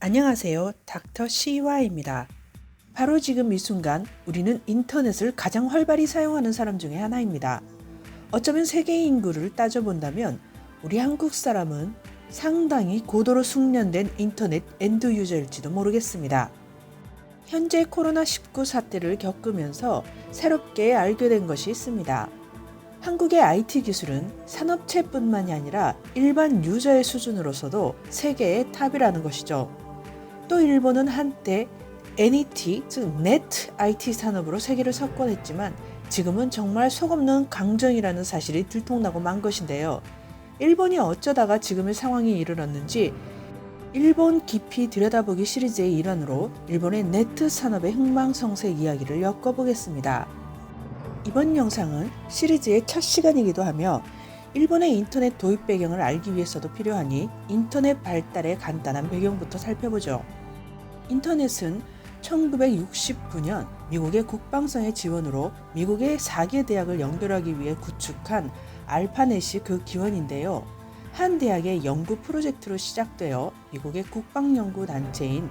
안녕하세요. 닥터 CY입니다. 바로 지금 이 순간 우리는 인터넷을 가장 활발히 사용하는 사람 중에 하나입니다. 어쩌면 세계 인구를 따져본다면 우리 한국 사람은 상당히 고도로 숙련된 인터넷 엔드 유저일지도 모르겠습니다. 현재 코로나19 사태를 겪으면서 새롭게 알게 된 것이 있습니다. 한국의 IT 기술은 산업체뿐만이 아니라 일반 유저의 수준으로서도 세계의 탑이라는 것이죠. 또 일본은 한때 NET, 즉 네트 IT 산업으로 세계를 석권했지만 지금은 정말 속없는 강정이라는 사실이 들통나고 만 것인데요. 일본이 어쩌다가 지금의 상황에 이르렀는지 일본 깊이 들여다보기 시리즈의 일환으로 일본의 네트 산업의 흥망성쇠 이야기를 엮어보겠습니다. 이번 영상은 시리즈의 첫 시간이기도 하며 일본의 인터넷 도입 배경을 알기 위해서도 필요하니 인터넷 발달의 간단한 배경부터 살펴보죠. 인터넷은 1969년 미국의 국방성의 지원으로 미국의 4개 대학을 연결하기 위해 구축한 알파넷이 그 기원인데요. 한 대학의 연구 프로젝트로 시작되어 미국의 국방연구단체인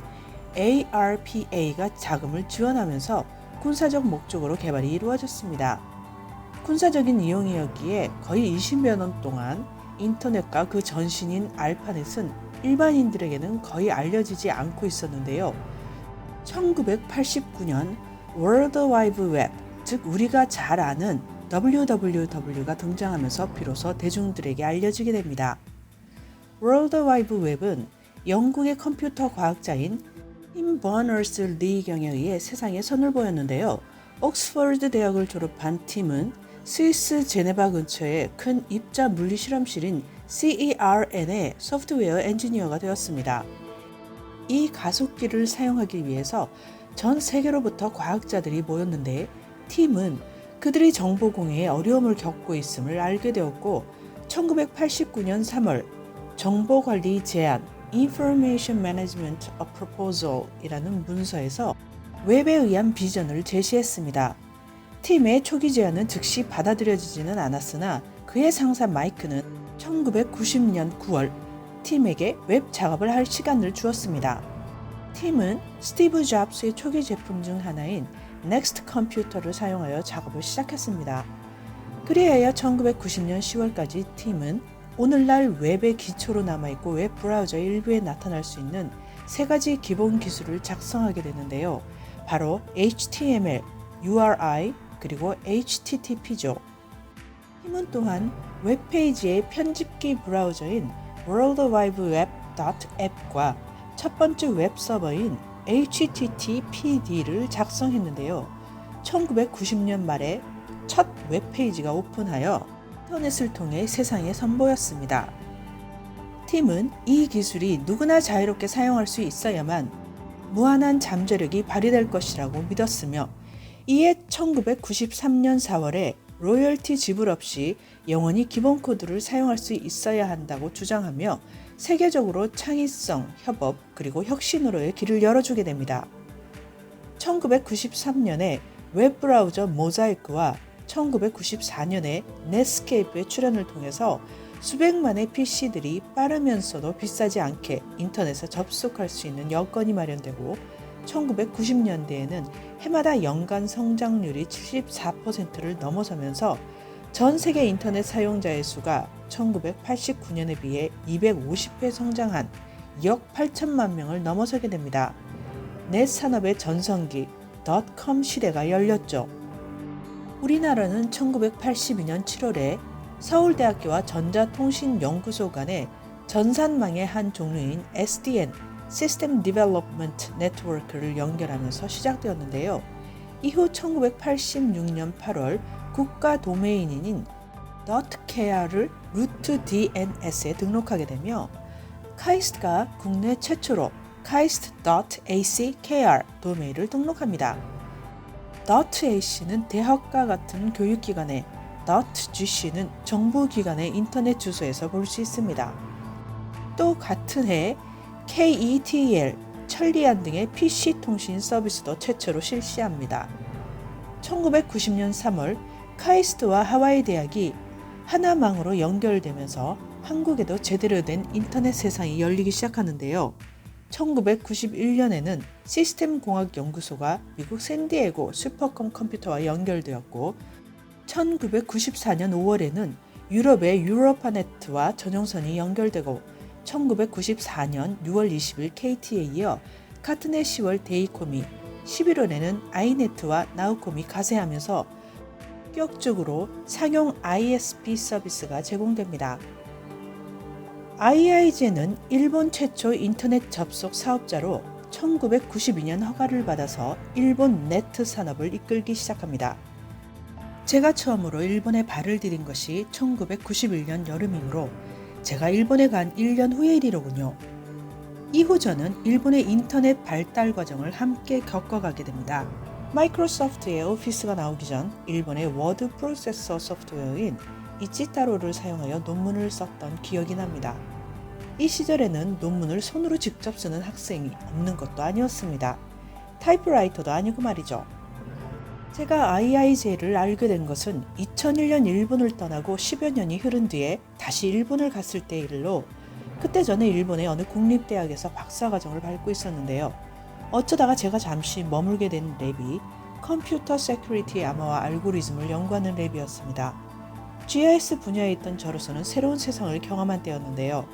ARPA가 자금을 지원하면서 군사적 목적으로 개발이 이루어졌습니다. 군사적인 이용이었기에 거의 20여 년 동안 인터넷과 그 전신인 알파넷은 일반인들에게는 거의 알려지지 않고 있었는데요. 1989년 월드 와이드 웹, 즉 우리가 잘 아는 WWW가 등장하면서 비로소 대중들에게 알려지게 됩니다. 월드 와이드 웹은 영국의 컴퓨터 과학자인 팀 버너스 리 경에 의해 세상에 선을 보였는데요. 옥스퍼드 대학을 졸업한 팀은 스위스 제네바 근처의 큰 입자 물리 실험실인 CERN의 소프트웨어 엔지니어가 되었습니다. 이 가속기를 사용하기 위해서 전 세계로부터 과학자들이 모였는데 팀은 그들이 정보 공유에 어려움을 겪고 있음을 알게 되었고 1989년 3월 정보관리 제안 Information Management a Proposal 이라는 문서에서 웹에 의한 비전을 제시했습니다. 팀의 초기 제안은 즉시 받아들여지지는 않았으나 그의 상사 마이크는 1990년 9월 팀에게 웹 작업을 할 시간을 주었습니다. 팀은 스티브 잡스의 초기 제품 중 하나인 넥스트 컴퓨터를 사용하여 작업을 시작했습니다. 그리하여 1990년 10월까지 팀은 오늘날 웹의 기초로 남아있고 웹 브라우저 일부에 나타날 수 있는 세 가지 기본 기술을 작성하게 되는데요. 바로 HTML, URI, 그리고 HTTP죠. 팀은 또한 웹페이지의 편집기 브라우저인 worldwideweb.app과 첫 번째 웹서버인 HTTPD를 작성했는데요. 1990년 말에 첫 웹페이지가 오픈하여 인터넷을 통해 세상에 선보였습니다. 팀은 이 기술이 누구나 자유롭게 사용할 수 있어야만 무한한 잠재력이 발휘될 것이라고 믿었으며 이에 1993년 4월에 로열티 지불 없이 영원히 기본 코드를 사용할 수 있어야 한다고 주장하며 세계적으로 창의성, 협업, 그리고 혁신으로의 길을 열어주게 됩니다. 1993년에 웹브라우저 모자이크와 1994년에 넷스케이프의 출현을 통해서 수백만의 PC들이 빠르면서도 비싸지 않게 인터넷에 접속할 수 있는 여건이 마련되고 1990년대에는 해마다 연간 성장률이 74%를 넘어서면서 전 세계 인터넷 사용자의 수가 1989년에 비해 250배 성장한 2억 8천만 명을 넘어서게 됩니다. 넷 산업의 전성기, 닷컴 시대가 열렸죠. 우리나라는 1982년 7월에 서울대학교와 전자통신연구소 간의 전산망의 한 종류인 SDN, System Development Network를 연결하면서 시작되었는데요. 이후 1986년 8월 국가 도메인인 .kr을 root.dns에 등록하게 되며 카이스트가 국내 최초로 kaist.ac.kr 도메인을 등록합니다. .ac는 대학과 같은 교육기관에, .gc는 정부기관의 인터넷 주소에서 볼 수 있습니다. 또 같은 해 KETL, 천리안 등의 PC 통신 서비스도 최초로 실시합니다. 1990년 3월 카이스트와 하와이 대학이 하나망으로 연결되면서 한국에도 제대로 된 인터넷 세상이 열리기 시작하는데요. 1991년에는 시스템공학연구소가 미국 샌디에고 슈퍼컴 컴퓨터와 연결되었고 1994년 5월에는 유럽의 유로파네트와 전용선이 연결되고 1994년 6월 20일 KT에 이어 카트넷 10월 데이콤이 11월에는 아이네트와 나우콤이 가세하면서 본격적으로 상용 ISP 서비스가 제공됩니다. IIJ는 일본 최초 인터넷 접속 사업자로 1992년 허가를 받아서 일본 네트 산업을 이끌기 시작합니다. 제가 처음으로 일본에 발을 디딘 것이 1991년 여름이므로 제가 일본에 간 1년 후의 일이로군요. 이후 저는 일본의 인터넷 발달 과정을 함께 겪어가게 됩니다. 마이크로소프트의 오피스가 나오기 전 일본의 워드 프로세서 소프트웨어인 이치타로를 사용하여 논문을 썼던 기억이 납니다. 이 시절에는 논문을 손으로 직접 쓰는 학생이 없는 것도 아니었습니다. 타이프라이터도 아니고 말이죠. 제가 IIJ를 알게 된 것은 2001년 일본을 떠나고 10여 년이 흐른 뒤에 다시 일본을 갔을 때의 일로 그때 저는 일본의 어느 국립대학에서 박사과정을 밟고 있었는데요. 어쩌다가 제가 잠시 머물게 된 랩이 컴퓨터 세큐리티 암호화 알고리즘을 연구하는 랩이었습니다. GIS 분야에 있던 저로서는 새로운 세상을 경험한 때였는데요.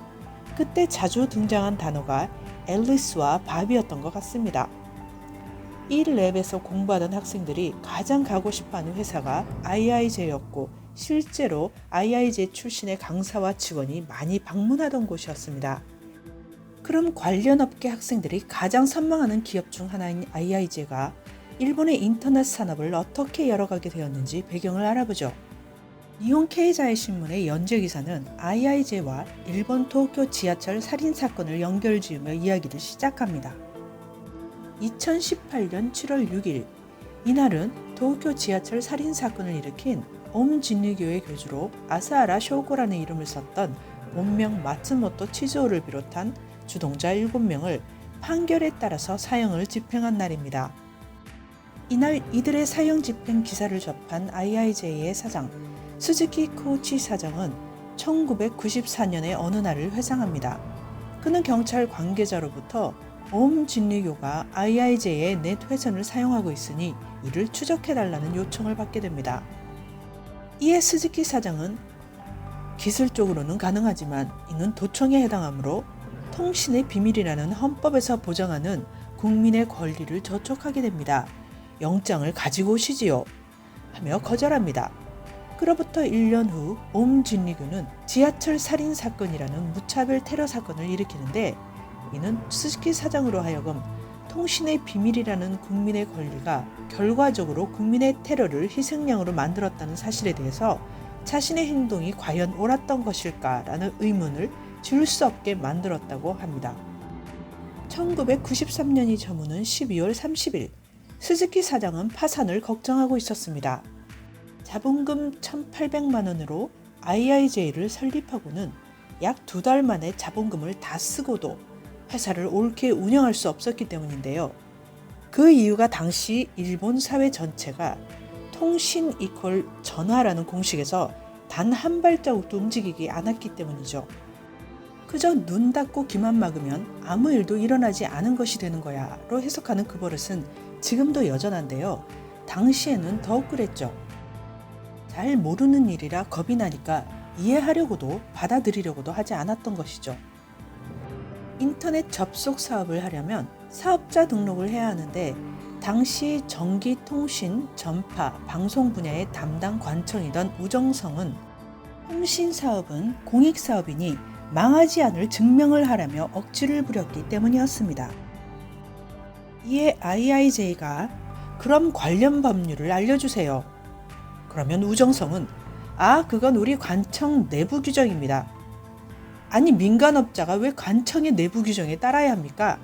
그때 자주 등장한 단어가 앨리스와 바비였던 것 같습니다. 이 랩에서 공부하던 학생들이 가장 가고 싶어하는 회사가 IIJ였고 실제로 IIJ 출신의 강사와 직원이 많이 방문하던 곳이었습니다. 그럼 관련 업계 학생들이 가장 선망하는 기업 중 하나인 IIJ가 일본의 인터넷 산업을 어떻게 열어가게 되었는지 배경을 알아보죠. 니혼 케이자이 신문의 연재 기사는 IIJ와 일본 도쿄 지하철 살인 사건을 연결지으며 이야기를 시작합니다. 2018년 7월 6일 이날은 도쿄 지하철 살인 사건을 일으킨 옴진리교의 교주로 아사하라 쇼고라는 이름을 썼던 본명 마츠모토 치즈오를 비롯한 주동자 7명을 판결에 따라서 사형을 집행한 날입니다. 이날 이들의 사형 집행 기사를 접한 IIJ의 사장 스즈키 코우치 사장은 1994년의 어느 날을 회상합니다. 그는 경찰 관계자로부터 옴진리교가 IIJ의 넷 회선을 사용하고 있으니 이를 추적해달라는 요청을 받게 됩니다. 이에 스즈키 사장은 기술적으로는 가능하지만 이는 도청에 해당하므로 통신의 비밀이라는 헌법에서 보장하는 국민의 권리를 저촉하게 됩니다. 영장을 가지고 오시지요. 하며 거절합니다. 그로부터 1년 후 옴진리교는 지하철 살인 사건이라는 무차별 테러 사건을 일으키는데 이는 스즈키 사장으로 하여금 통신의 비밀이라는 국민의 권리가 결과적으로 국민의 테러를 희생양으로 만들었다는 사실에 대해서 자신의 행동이 과연 옳았던 것일까라는 의문을 지울 수 없게 만들었다고 합니다. 1993년이 저무는 12월 30일 스즈키 사장은 파산을 걱정하고 있었습니다. 자본금 1,800만 원으로 IIJ를 설립하고는 약 2달 만에 자본금을 다 쓰고도 회사를 옳게 운영할 수 없었기 때문인데요. 그 이유가 당시 일본 사회 전체가 통신 이퀄 전화라는 공식에서 단 한 발자국도 움직이지 않았기 때문이죠. 그저 눈 닫고 귀만 막으면 아무 일도 일어나지 않은 것이 되는 거야로 해석하는 그 버릇은 지금도 여전한데요. 당시에는 더욱 그랬죠. 잘 모르는 일이라 겁이 나니까 이해하려고도 받아들이려고도 하지 않았던 것이죠. 인터넷 접속 사업을 하려면 사업자 등록을 해야 하는데 당시 전기, 통신, 전파, 방송 분야의 담당 관청이던 우정성은 통신 사업은 공익 사업이니 망하지 않을 증명을 하라며 억지를 부렸기 때문이었습니다. 이에 IIJ가 그럼 관련 법률을 알려주세요. 그러면 우정성은 그건 우리 관청 내부 규정입니다. 아니 민간업자가 왜 관청의 내부 규정에 따라야 합니까?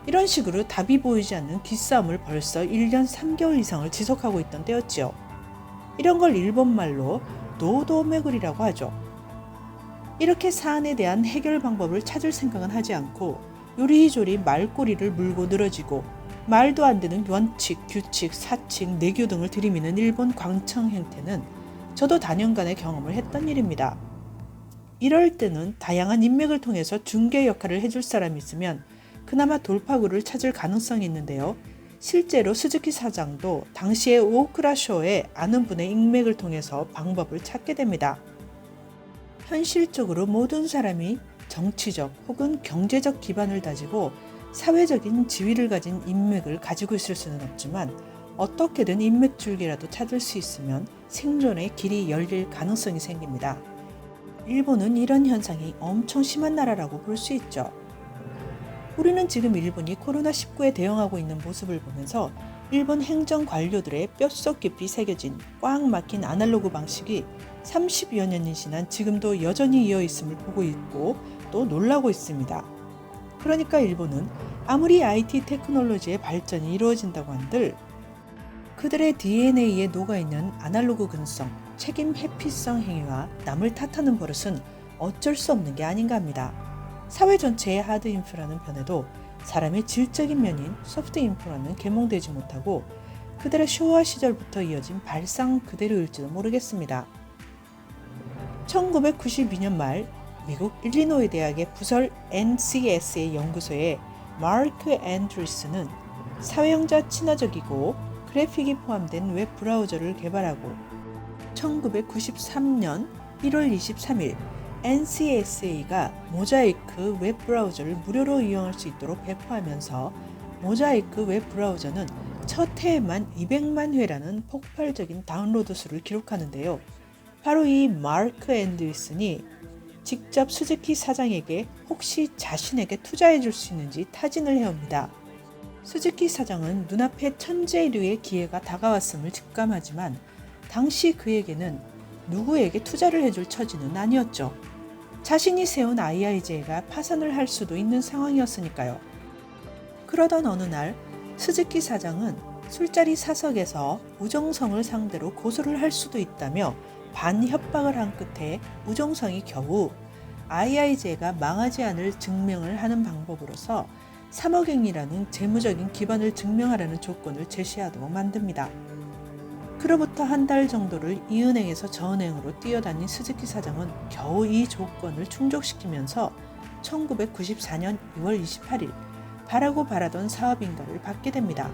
이런 식으로 답이 보이지 않는 기싸움을 벌써 1년 3개월 이상을 지속하고 있던 때였지요. 이런 걸 일본말로 노도메굴이라고 하죠. 이렇게 사안에 대한 해결 방법을 찾을 생각은 하지 않고 요리조리 말꼬리를 물고 늘어지고 말도 안 되는 원칙, 규칙, 사칙, 내규 등을 들이미는 일본 관청 행태는 저도 단연간의 경험을 했던 일입니다. 이럴 때는 다양한 인맥을 통해서 중개 역할을 해줄 사람이 있으면 그나마 돌파구를 찾을 가능성이 있는데요. 실제로 스즈키 사장도 당시의 오크라쇼에 아는 분의 인맥을 통해서 방법을 찾게 됩니다. 현실적으로 모든 사람이 정치적 혹은 경제적 기반을 다지고 사회적인 지위를 가진 인맥을 가지고 있을 수는 없지만 어떻게든 인맥줄기라도 찾을 수 있으면 생존의 길이 열릴 가능성이 생깁니다. 일본은 이런 현상이 엄청 심한 나라라고 볼 수 있죠. 우리는 지금 일본이 코로나19에 대응하고 있는 모습을 보면서 일본 행정 관료들의 뼛속 깊이 새겨진 꽉 막힌 아날로그 방식이 30여 년이 지난 지금도 여전히 이어 있음을 보고 있고 또 놀라고 있습니다. 그러니까 일본은 아무리 IT 테크놀로지의 발전이 이루어진다고 한들 그들의 DNA에 녹아있는 아날로그 근성, 책임 회피성 행위와 남을 탓하는 버릇은 어쩔 수 없는 게 아닌가 합니다. 사회 전체의 하드 인프라는 변해도 사람의 질적인 면인 소프트 인프라는 계몽되지 못하고 그들의 쇼와 시절부터 이어진 발상 그대로일지도 모르겠습니다. 1992년 말 미국 일리노이 대학의 부설 NCSA 연구소의 마크 앤드루스는 사회형자 친화적이고 그래픽이 포함된 웹 브라우저를 개발하고 1993년 1월 23일 NCSA가 모자이크 웹 브라우저를 무료로 이용할 수 있도록 배포하면서 모자이크 웹 브라우저는 첫 해에만 200만 회라는 폭발적인 다운로드 수를 기록하는데요. 바로 이 마크 앤드리슨이 직접 스즈키 사장에게 혹시 자신에게 투자해 줄 수 있는지 타진을 해옵니다. 스즈키 사장은 눈앞에 천재류의 기회가 다가왔음을 직감하지만 당시 그에게는 누구에게 투자를 해줄 처지는 아니었죠. 자신이 세운 IIJ가 파산을 할 수도 있는 상황이었으니까요. 그러던 어느 날 스즈키 사장은 술자리 사석에서 우정성을 상대로 고소를 할 수도 있다며 반협박을 한 끝에 우정성이 겨우 IIJ가 망하지 않을 증명을 하는 방법으로서 3억엔이라는 재무적인 기반을 증명하라는 조건을 제시하도록 만듭니다. 그로부터 한 달 정도를 이 은행에서 저 은행으로 뛰어다닌 스즈키 사장은 겨우 이 조건을 충족시키면서 1994년 2월 28일 바라고 바라던 사업인가를 받게 됩니다.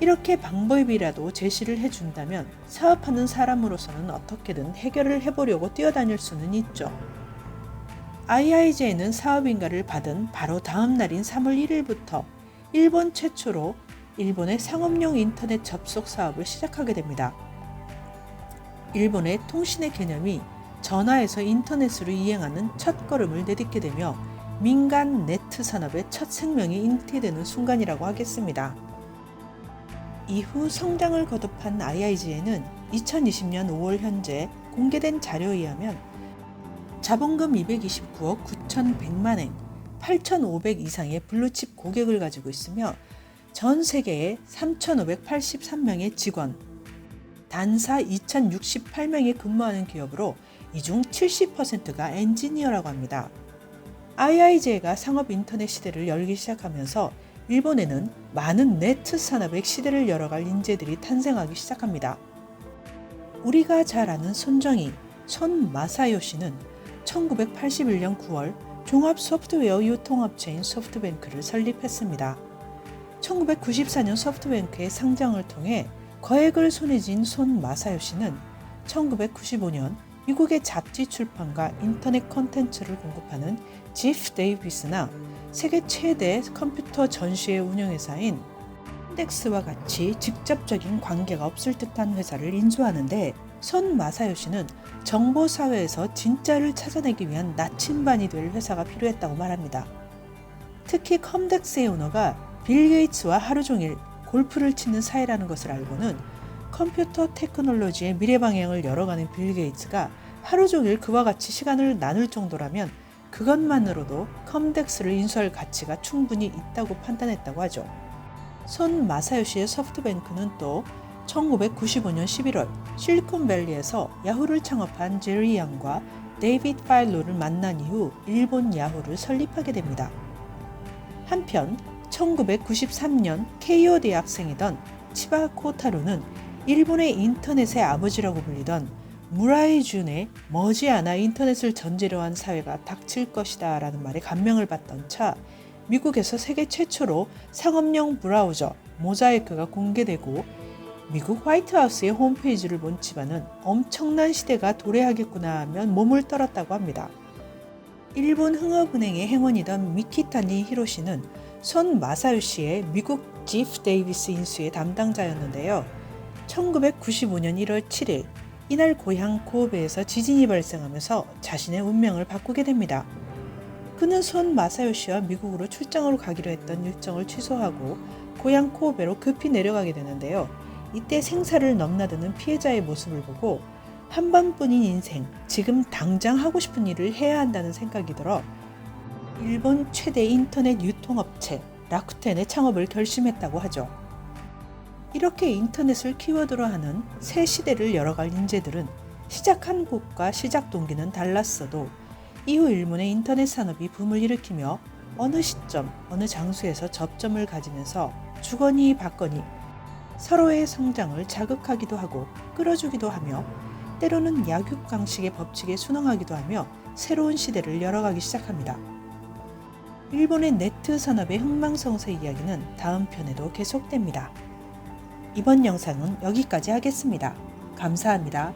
이렇게 방법이라도 제시를 해준다면 사업하는 사람으로서는 어떻게든 해결을 해보려고 뛰어다닐 수는 있죠. IIJ는 사업인가를 받은 바로 다음 날인 3월 1일부터 일본 최초로 일본의 상업용 인터넷 접속 사업을 시작하게 됩니다. 일본의 통신의 개념이 전화에서 인터넷으로 이행하는 첫걸음을 내딛게 되며 민간 네트 산업의 첫 생명이 잉태되는 순간이라고 하겠습니다. 이후 성장을 거듭한 IIJ는 2020년 5월 현재 공개된 자료에 의하면 자본금 229억 9,100만 엔, 8,500 이상의 블루칩 고객을 가지고 있으며 전 세계에 3,583명의 직원, 단사 2,068명이 근무하는 기업으로 이 중 70%가 엔지니어라고 합니다. IIJ가 상업 인터넷 시대를 열기 시작하면서 일본에는 많은 네트 산업의 시대를 열어갈 인재들이 탄생하기 시작합니다. 우리가 잘 아는 손정희, 손 마사요시는 1981년 9월 종합 소프트웨어 유통업체인 소프트뱅크를 설립했습니다. 1994년 소프트뱅크의 상장을 통해 거액을 손에 쥔 손 마사요시는 1995년 미국의 잡지 출판과 인터넷 콘텐츠를 공급하는 지프 데이비스나 세계 최대 컴퓨터 전시회 운영회사인 콘덱스와 같이 직접적인 관계가 없을 듯한 회사를 인수하는데 손 마사요시는 정보사회에서 진짜를 찾아내기 위한 나침반이 될 회사가 필요했다고 말합니다. 특히 컴덱스의 오너가 빌 게이츠와 하루 종일 골프를 치는 사이라는 것을 알고는 컴퓨터 테크놀로지의 미래 방향을 열어가는 빌 게이츠가 하루 종일 그와 같이 시간을 나눌 정도라면 그것만으로도 컴덱스를 인수할 가치가 충분히 있다고 판단했다고 하죠. 손 마사요시의 소프트뱅크는 또 1995년 11월 실리콘밸리에서 야후를 창업한 제리 양과 데이비드 파일로를 만난 이후 일본 야후를 설립하게 됩니다. 한편 1993년 케이오 대학생이던 치바 코타로는 일본의 인터넷의 아버지라고 불리던 무라이 준의 머지않아 인터넷을 전제로 한 사회가 닥칠 것이다 라는 말에 감명을 받던 차 미국에서 세계 최초로 상업용 브라우저 모자이크가 공개되고 미국 화이트하우스의 홈페이지를 본 집안은 엄청난 시대가 도래하겠구나 하며 몸을 떨었다고 합니다. 일본 흥업은행의 행원이던 미키타니 히로시는 손 마사요시의 미국 지프 데이비스 인수의 담당자였는데요. 1995년 1월 7일 이날 고향 고베에서 지진이 발생하면서 자신의 운명을 바꾸게 됩니다. 그는 손 마사요시와 미국으로 출장으로 가기로 했던 일정을 취소하고 고향 코베로 급히 내려가게 되는데요. 이때 생사를 넘나드는 피해자의 모습을 보고 한 번뿐인 인생, 지금 당장 하고 싶은 일을 해야 한다는 생각이 들어 일본 최대 인터넷 유통업체 라쿠텐의 창업을 결심했다고 하죠. 이렇게 인터넷을 키워드로 하는 새 시대를 열어갈 인재들은 시작한 곳과 시작 동기는 달랐어도 이후 일본의 인터넷 산업이 붐을 일으키며 어느 시점, 어느 장소에서 접점을 가지면서 주거니 받거니 서로의 성장을 자극하기도 하고 끌어주기도 하며 때로는 약육강식의 법칙에 순응하기도 하며 새로운 시대를 열어가기 시작합니다. 일본의 네트 산업의 흥망성쇠 이야기는 다음 편에도 계속됩니다. 이번 영상은 여기까지 하겠습니다. 감사합니다.